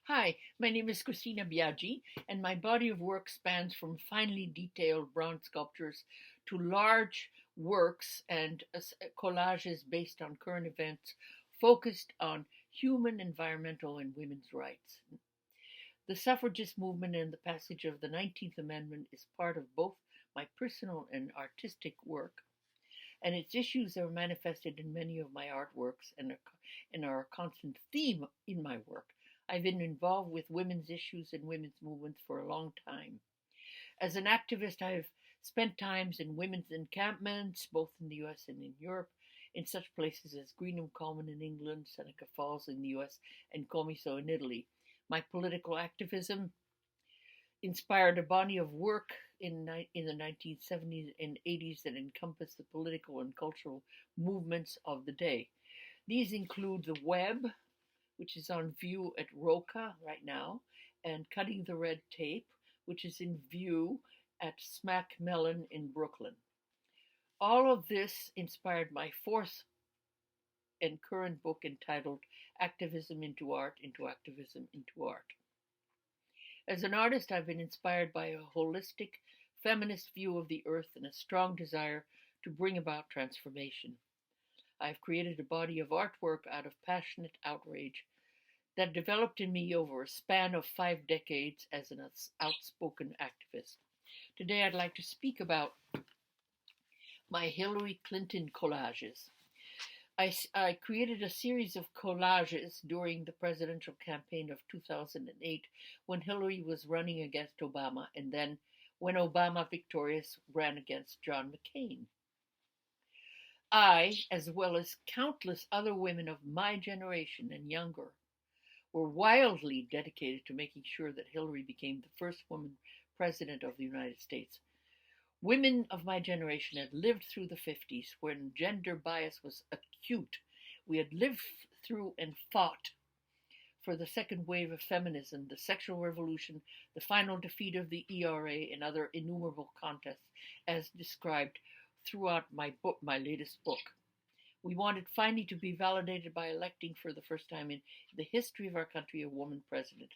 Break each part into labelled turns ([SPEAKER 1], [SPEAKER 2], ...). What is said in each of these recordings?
[SPEAKER 1] Hi, my name is Cristina Biaggi, and my body of work spans from finely detailed bronze sculptures to large works and collages based on current events focused on human, environmental, and women's rights. The suffragist movement and the passage of the 19th Amendment is part of both my personal and artistic work, and its issues are manifested in many of my artworks and are a constant theme in my work. I've been involved with women's issues and women's movements for a long time. As an activist, I've spent times in women's encampments, both in the US and in Europe, in such places as Greenham Common in England, Seneca Falls in the US, and Comiso in Italy. My political activism inspired a body of work in the 1970s and 80s that encompassed the political and cultural movements of the day. These include the web, which is on view at Roca right now, and Cutting the Red Tape, which is in view at Smack Mellon in Brooklyn. All of this inspired my fourth and current book entitled Activism into Art, into Activism into Art. As an artist, I've been inspired by a holistic, feminist view of the earth and a strong desire to bring about transformation. I've created a body of artwork out of passionate outrage that developed in me over a span of 5 decades as an outspoken activist. Today, I'd like to speak about my Hillary Clinton collages. I created a series of collages during the presidential campaign of 2008 when Hillary was running against Obama, and then when Obama, victorious, ran against John McCain. I, as well as countless other women of my generation and younger, were wildly dedicated to making sure that Hillary became the first woman president of the United States. Women of my generation had lived through the 50s when gender bias was acute. We had lived through and fought for the second wave of feminism, the sexual revolution, the final defeat of the ERA, and other innumerable contests as described throughout my latest book. We wanted finally to be validated by electing for the first time in the history of our country a woman president.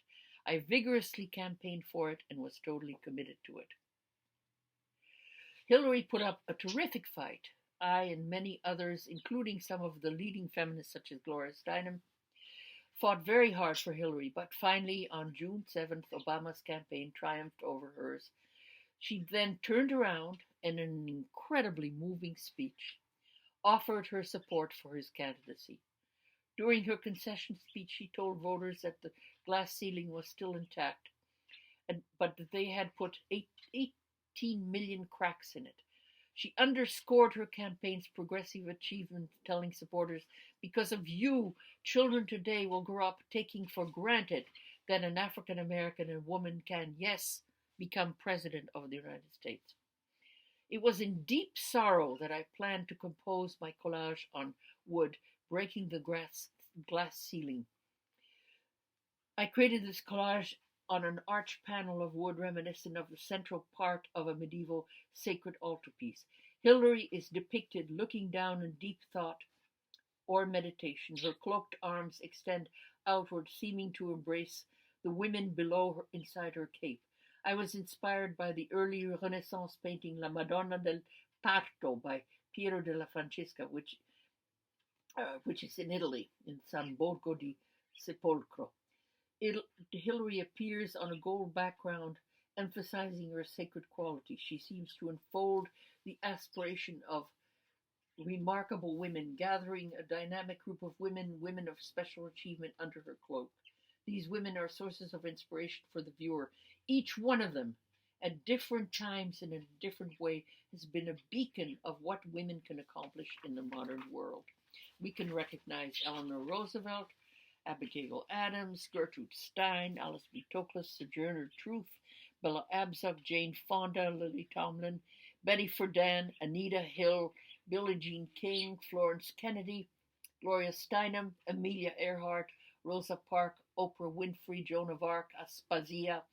[SPEAKER 1] I vigorously campaigned for it and was totally committed to it. Hillary put up a terrific fight. I and many others, including some of the leading feminists such as Gloria Steinem, fought very hard for Hillary, but finally on June 7th, Obama's campaign triumphed over hers. She then turned around and in an incredibly moving speech offered her support for his candidacy. During her concession speech, she told voters that the glass ceiling was still intact, but that they had put 18 million cracks in it. She underscored her campaign's progressive achievements, telling supporters, because of you, children today will grow up taking for granted that an African American woman can, yes, become president of the United States. It was in deep sorrow that I planned to compose my collage on wood, breaking the glass ceiling. I created this collage on an arch panel of wood reminiscent of the central part of a medieval sacred altarpiece. Hillary is depicted looking down in deep thought or meditation. Her cloaked arms extend outward, seeming to embrace the women below her inside her cape. I was inspired by the early Renaissance painting La Madonna del Parto by Piero della Francesca, which is in Italy, in San Borgo di Sepolcro. Hillary appears on a gold background, emphasizing her sacred quality. She seems to unfold the aspiration of remarkable women, gathering a dynamic group of women of special achievement under her cloak. These women are sources of inspiration for the viewer. Each one of them, at different times and in a different way, has been a beacon of what women can accomplish in the modern world. We can recognize Eleanor Roosevelt, Abigail Adams, Gertrude Stein, Alice B. Toklas, Sojourner Truth, Bella Abzug, Jane Fonda, Lily Tomlin, Betty Friedan, Anita Hill, Billie Jean King, Florence Kennedy, Gloria Steinem, Amelia Earhart, Rosa Parks, Oprah Winfrey, Joan of Arc, Aspasia,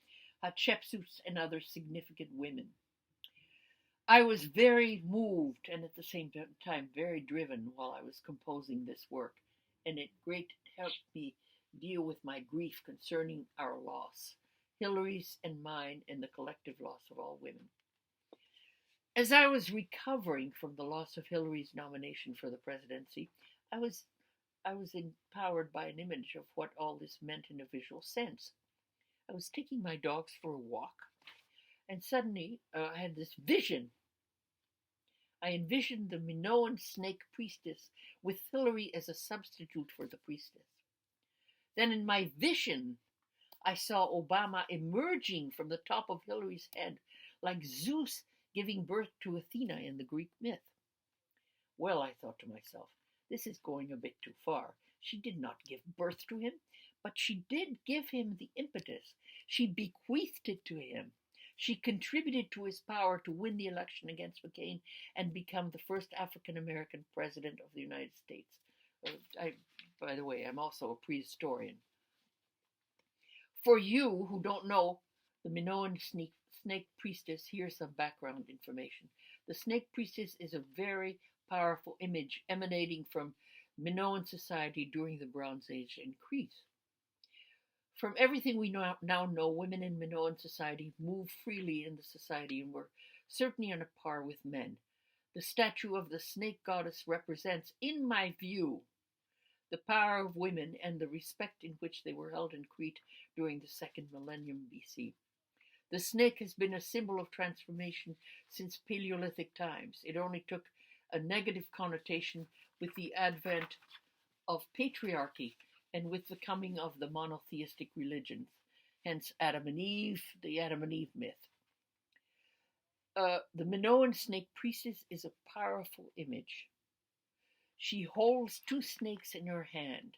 [SPEAKER 1] Hatshepsut, and other significant women. I was very moved and at the same time very driven while I was composing this work, and it helped me deal with my grief concerning our loss, Hillary's and mine, and the collective loss of all women. As I was recovering from the loss of Hillary's nomination for the presidency, I was I was empowered by an image of what all this meant in a visual sense. I was taking my dogs for a walk, and suddenly I had this vision. I envisioned the Minoan snake priestess with Hillary as a substitute for the priestess. Then in my vision, I saw Obama emerging from the top of Hillary's head like Zeus giving birth to Athena in the Greek myth. Well, I thought to myself, this is going a bit too far. She did not give birth to him, but she did give him the impetus. She bequeathed it to him. She contributed to his power to win the election against McCain and become the first African American president of the United States. By the way, I'm also a prehistorian. For you who don't know the Minoan snake priestess, here's some background information. The snake priestess is a very powerful image emanating from Minoan society during the Bronze Age in Crete. From everything we now know, women in Minoan society moved freely in the society and were certainly on a par with men. The statue of the snake goddess represents, in my view, the power of women and the respect in which they were held in Crete during the second millennium BC. The snake has been a symbol of transformation since Paleolithic times. It only took a negative connotation with the advent of patriarchy and with the coming of the monotheistic religions, hence Adam and Eve, the Adam and Eve myth. The Minoan snake priestess is a powerful image. She holds two snakes in her hand.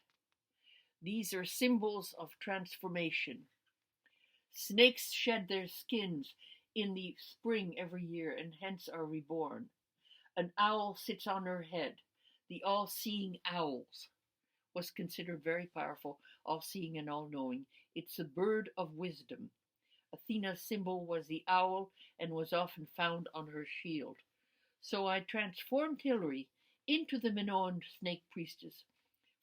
[SPEAKER 1] These are symbols of transformation. Snakes shed their skins in the spring every year and hence are reborn. An owl sits on her head. The all-seeing owls was considered very powerful, all-seeing and all-knowing. It's a bird of wisdom. Athena's symbol was the owl and was often found on her shield. So I transformed Hillary into the Minoan snake priestess.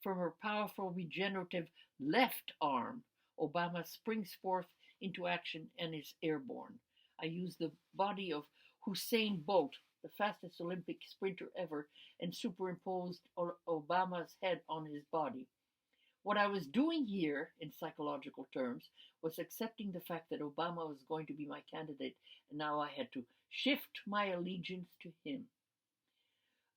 [SPEAKER 1] From her powerful regenerative left arm, Obama springs forth into action and is airborne. I use the body of Usain Bolt, the fastest Olympic sprinter ever, and superimposed Obama's head on his body. What I was doing here, in psychological terms, was accepting the fact that Obama was going to be my candidate, and now I had to shift my allegiance to him.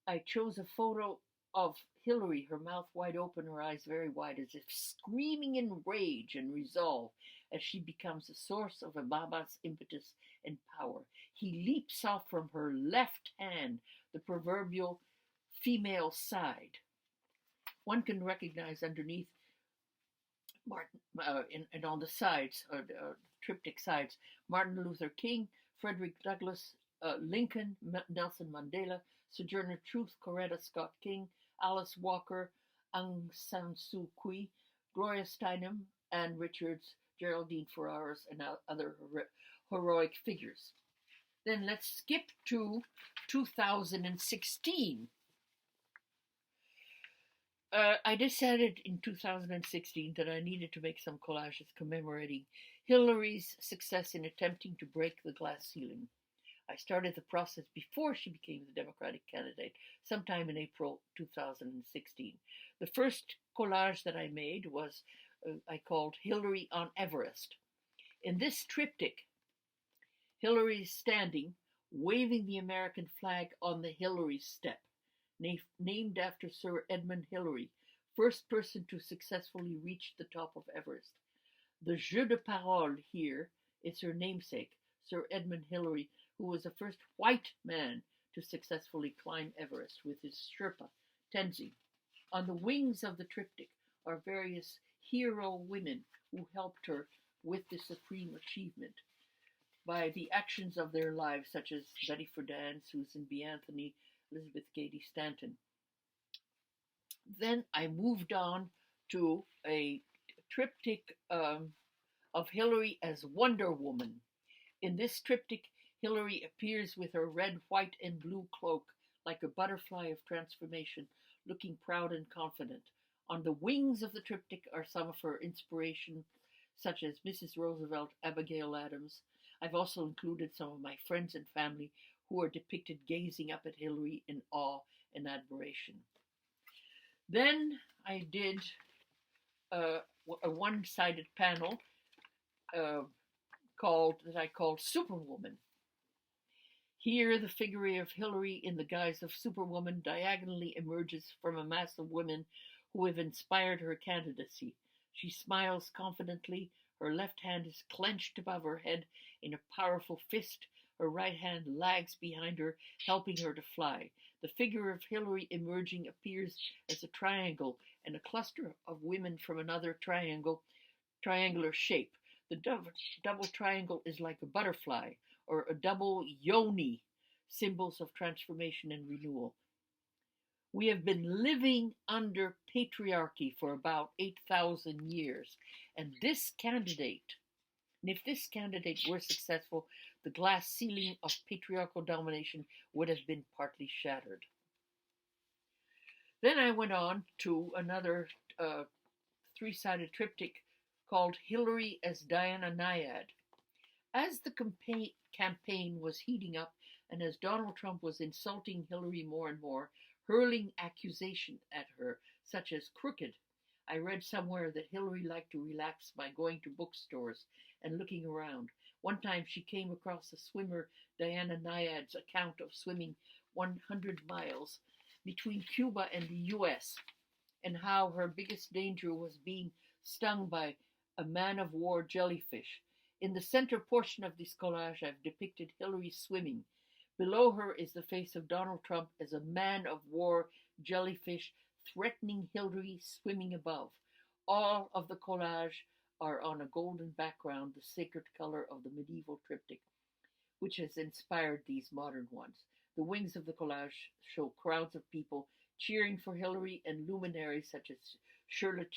[SPEAKER 1] I chose a photo of Hillary, her mouth wide open, her eyes very wide, as if screaming in rage and resolve as she becomes the source of Obama's impetus and power. He leaps off from her left hand, the proverbial female side. One can recognize underneath Martin, and on the sides, triptych sides, Martin Luther King, Frederick Douglass, Lincoln, Nelson Mandela, Sojourner Truth, Coretta Scott King, Alice Walker, Aung San Suu Kyi, Gloria Steinem, Ann Richards, Geraldine Ferraris, and other heroic figures. Then let's skip to 2016. I decided in 2016 that I needed to make some collages commemorating Hillary's success in attempting to break the glass ceiling. I started the process before she became the Democratic candidate, sometime in April 2016. The first collage that I made was, I called Hillary on Everest. In this triptych, Hillary is standing, waving the American flag on the Hillary Step, named after Sir Edmund Hillary, first person to successfully reach the top of Everest. The jeu de parole here is her namesake, Sir Edmund Hillary, who was the first white man to successfully climb Everest with his Sherpa, Tenzing. On the wings of the triptych are various hero women who helped her with the supreme achievement by the actions of their lives, such as Betty Friedan, Susan B. Anthony, Elizabeth Cady Stanton. Then I moved on to a triptych of Hillary as Wonder Woman. In this triptych, Hillary appears with her red, white, and blue cloak like a butterfly of transformation, looking proud and confident. On the wings of the triptych are some of her inspiration, such as Mrs. Roosevelt, Abigail Adams. I've also included some of my friends and family who are depicted gazing up at Hillary in awe and admiration. Then I did a one-sided panel that I called Superwoman. Here, the figure of Hillary in the guise of Superwoman diagonally emerges from a mass of women who have inspired her candidacy. She smiles confidently. Her left hand is clenched above her head in a powerful fist. Her right hand lags behind her, helping her to fly. The figure of Hillary emerging appears as a triangle and a cluster of women from another triangular shape. The double triangle is like a butterfly or a double yoni, symbols of transformation and renewal. We have been living under patriarchy for about 8,000 years, and if this candidate were successful, the glass ceiling of patriarchal domination would have been partly shattered. Then I went on to another three-sided triptych called Hillary as Diana Nyad. As the campaign was heating up, and as Donald Trump was insulting Hillary more and more, hurling accusation at her, such as crooked, I read somewhere that Hillary liked to relax by going to bookstores and looking around. One time she came across the swimmer Diana Nyad's account of swimming 100 miles between Cuba and the US, and how her biggest danger was being stung by a man-of-war jellyfish. In the center portion of this collage, I've depicted Hillary swimming. Below her is the face of Donald Trump as a man-of-war jellyfish threatening Hillary swimming above. All of the collage are on a golden background, the sacred color of the medieval triptych, which has inspired these modern ones. The wings of the collage show crowds of people cheering for Hillary and luminaries such as Shirley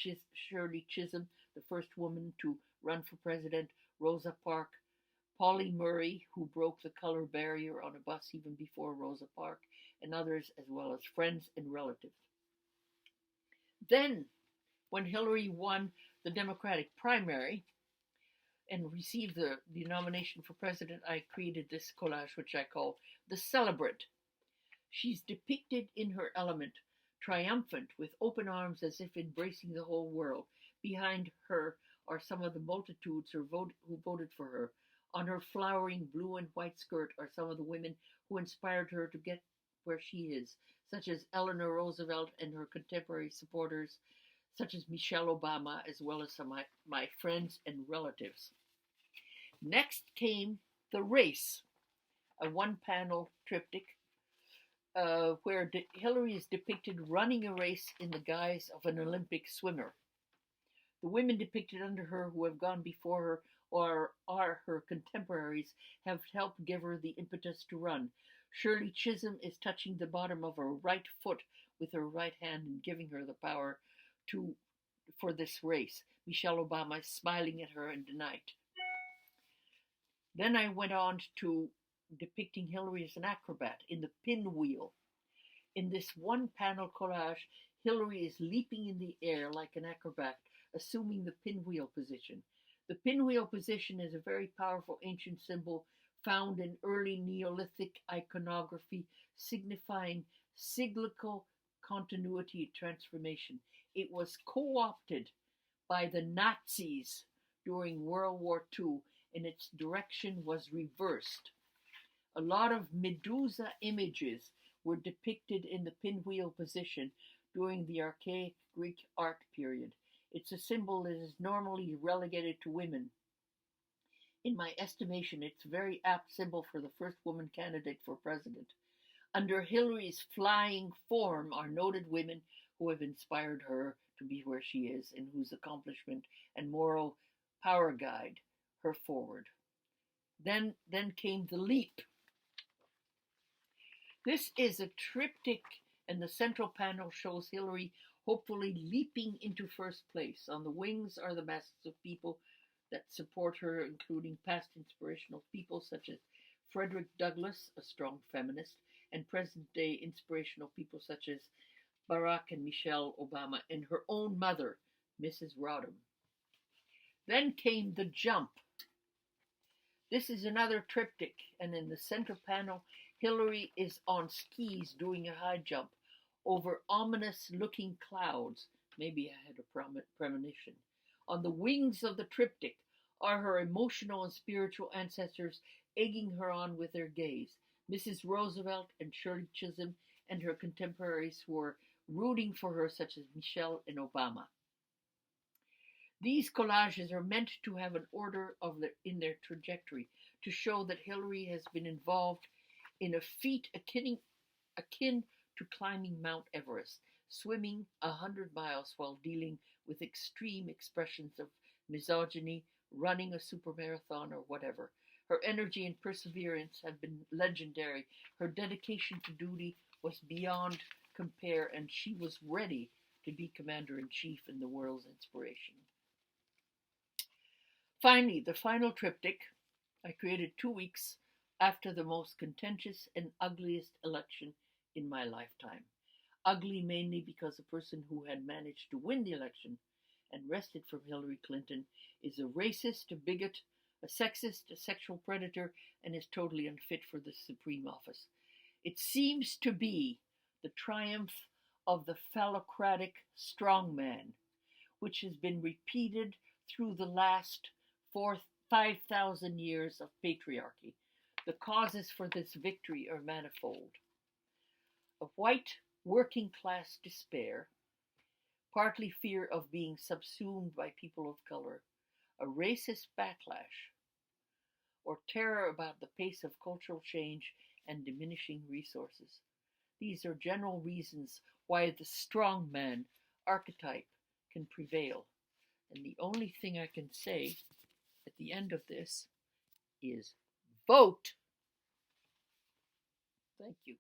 [SPEAKER 1] Chisholm, the first woman to run for president, Rosa Parks, Pauli Murray, who broke the color barrier on a bus even before Rosa Parks, and others, as well as friends and relatives. Then, when Hillary won the Democratic primary and received the nomination for president, I created this collage, which I call The Celebrant. She's depicted in her element, triumphant, with open arms as if embracing the whole world. Behind her are some of the multitudes who voted for her. On her flowering blue and white skirt are some of the women who inspired her to get where she is, such as Eleanor Roosevelt and her contemporary supporters, such as Michelle Obama, as well as some of my friends and relatives. Next came The Race, a one-panel triptych where Hillary is depicted running a race in the guise of an Olympic swimmer. The women depicted under her who have gone before her or are her contemporaries have helped give her the impetus to run. Shirley Chisholm is touching the bottom of her right foot with her right hand and giving her the power for this race. Michelle Obama is smiling at her in the night. Then I went on to depicting Hillary as an acrobat in the pinwheel. In this one-panel collage, Hillary is leaping in the air like an acrobat, assuming the pinwheel position. The pinwheel position is a very powerful ancient symbol found in early Neolithic iconography, signifying cyclical continuity and transformation. It was co-opted by the Nazis during World War II, and its direction was reversed. A lot of Medusa images were depicted in the pinwheel position during the archaic Greek art period. It's a symbol that is normally relegated to women. In my estimation, it's a very apt symbol for the first woman candidate for president. Under Hillary's flying form are noted women who have inspired her to be where she is and whose accomplishment and moral power guide her forward. Then came The Leap. This is a triptych, and the central panel shows Hillary hopefully leaping into first place. On the wings are the masses of people that support her, including past inspirational people such as Frederick Douglass, a strong feminist, and present-day inspirational people such as Barack and Michelle Obama, and her own mother, Mrs. Rodham. Then came the jump. This is another triptych, and in the center panel, Hillary is on skis doing a high jump over ominous looking clouds. Maybe I had a premonition. On the wings of the triptych are her emotional and spiritual ancestors egging her on with their gaze. Mrs. Roosevelt and Shirley Chisholm and her contemporaries were rooting for her, such as Michelle and Obama. These collages are meant to have an order in their trajectory, to show that Hillary has been involved in a feat akin to climbing Mount Everest, swimming 100 miles while dealing with extreme expressions of misogyny, running a supermarathon, or whatever. Her energy and perseverance have been legendary. Her dedication to duty was beyond compare, and she was ready to be commander-in-chief and the world's inspiration. Finally, the final triptych I created 2 weeks after the most contentious and ugliest election in my lifetime. Ugly mainly because the person who had managed to win the election and wrested from Hillary Clinton is a racist, a bigot, a sexist, a sexual predator, and is totally unfit for the supreme office. It seems to be the triumph of the phallocratic strongman, which has been repeated through the last 5,000 years of patriarchy. The causes for this victory are manifold. A white working class despair, partly fear of being subsumed by people of color, a racist backlash, or terror about the pace of cultural change and diminishing resources. These are general reasons why the strongman archetype can prevail. And the only thing I can say at the end of this is vote. Thank you.